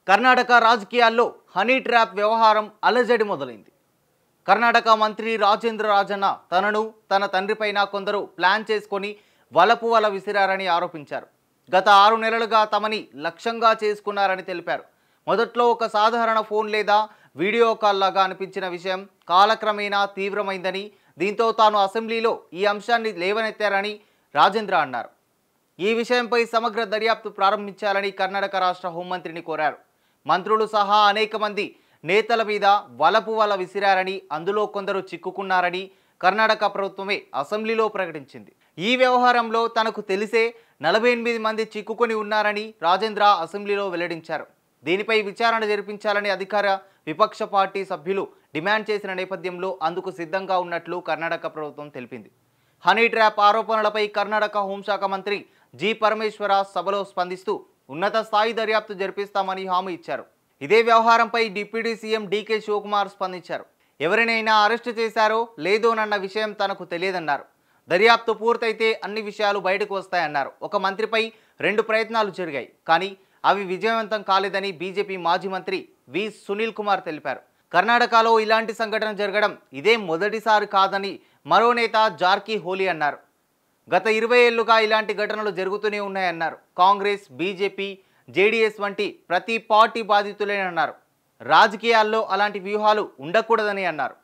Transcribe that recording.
కర్ణాటక రాజకీయాల్లో honey trap వ్యవహారం అలజడి మొదలైంది. కర్ణాటక మంత్రి రాజేంద్ర రాజన్న తనను తన తండ్రిపైన కొందరు ప్లాన్ చేసుకొని వలపు వల విసిరారని ఆరోపించారు. గత 6 నెలలుగా తమని లక్ష్యంగా చేసుకున్నారని తెలిపారు. మొదట్లో ఒక సాధారణ ఫోన్ లేదా వీడియో కాల్ లాగా అనిపించిన విషయం కాలక్రమేణా తీవ్రమైందని, దీంతో తాను అసెంబ్లీలో ఈ అంశాన్ని లేవనెత్తారని రాజేంద్ర అన్నారు. ఈ విషయంపై సమగ్ర దర్యాప్తు ప్రారంభించాలని కర్ణాటక రాష్ట్ర హోంమంత్రిని కోరారు. మంత్రులు సహా అనేక మంది నేతల మీద వలపు వల విసిరారని, అందులో కొందరు చిక్కుకున్నారని కర్ణాటక ప్రభుత్వమే అసెంబ్లీలో ప్రకటించింది. ఈ వ్యవహారంలో తనకు తెలిసే 48 మంది చిక్కుకొని ఉన్నారని రాజేంద్ర అసెంబ్లీలో వెల్లడించారు. దీనిపై విచారణ జరిపించాలని అధికార విపక్ష పార్టీ సభ్యులు డిమాండ్ చేసిన నేపథ్యంలో అందుకు సిద్ధంగా ఉన్నట్లు కర్ణాటక ప్రభుత్వం తెలిపింది. హనీ ట్రాప్ ఆరోపణలపై కర్ణాటక హోంశాఖ మంత్రి జి పరమేశ్వర సభలో స్పందిస్తూ ఉన్నత స్థాయి దర్యాప్తు జరిపిస్తామని హామీ ఇచ్చారు. ఇదే వ్యవహారంపై డిప్యూటీ సీఎం డీకే శివకుమార్ స్పందించారు. ఎవరినైనా అరెస్టు చేశారో లేదోనన్న విషయం తనకు తెలియదన్నారు. దర్యాప్తు పూర్తయితే అన్ని విషయాలు బయటకు వస్తాయన్నారు. ఒక మంత్రిపై 2 ప్రయత్నాలు జరిగాయి, కానీ అవి విజయవంతం కాలేదని బీజేపీ మాజీ మంత్రి వి సునీల్ కుమార్ తెలిపారు. కర్ణాటకలో ఇలాంటి సంఘటన జరగడం ఇదే మొదటిసారి కాదని మరో నేత జార్కి హోలీ అన్నారు. గత 20 ఏళ్లుగా ఇలాంటి ఘటనలు జరుగుతూనే ఉన్నాయన్నారు. కాంగ్రెస్, బీజేపీ, జేడీఎస్ వంటి ప్రతి పార్టీ బాధితులేనన్నారు. రాజకీయాల్లో అలాంటి వ్యూహాలు ఉండకూడదని అన్నారు.